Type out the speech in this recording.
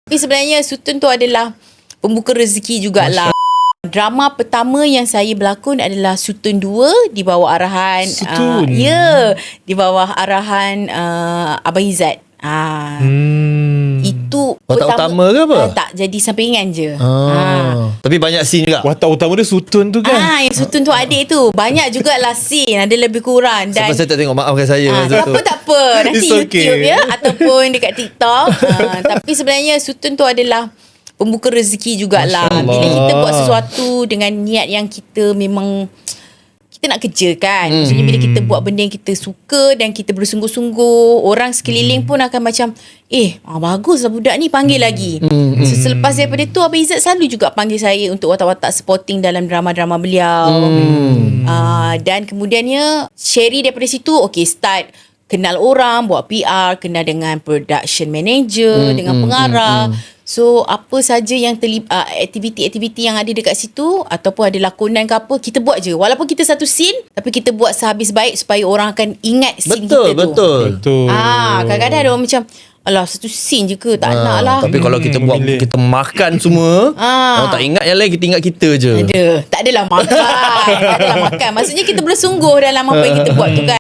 Tapi sebenarnya Sutun tu adalah pembuka rezeki jugalah. Drama pertama yang saya berlakon adalah Sutun 2 di bawah arahan Sutun. di bawah arahan Abang Izzat. Itu Watak utama ke apa? tak, jadi sampingan je. Tapi banyak scene juga. Watak utama dia Sutun tu kan. Yang Sutun tu adik tu banyak jugalah scene, ada lebih kurang. Dan Sebab saya tak tengok, maafkan saya masa tu. tak apa nanti It's YouTube okay. ya ataupun dekat TikTok. Tapi sebenarnya Sutun tu adalah pembuka rezeki jugalah. Masya Bila Allah. kita buat sesuatu dengan niat yang kita memang kita nak kerja kan. Maksudnya bila kita buat benda yang kita suka dan kita bersungguh-sungguh, orang sekeliling pun akan macam baguslah budak ni, panggil lagi. So, selepas daripada tu Abang Izzat selalu juga panggil saya untuk watak-watak supporting dalam drama-drama beliau. Dan kemudiannya Sherry daripada situ start kenal orang, buat PR, kenal dengan production manager, dengan pengarah. So apa saja yang aktiviti-aktiviti yang ada dekat situ ataupun ada lakonan ke apa, kita buat je. Walaupun kita satu scene, tapi kita buat sehabis baik supaya orang akan ingat scene kita tu. Betul. Kadang-kadang ada orang macam, alah satu scene je ke, tak nak lah. Tapi kalau kita buat, kita makan semua, orang tak ingat yang lain, kita ingat kita je. Tak adalah makan. Maksudnya kita bersungguh dalam apa yang kita buat tu kan.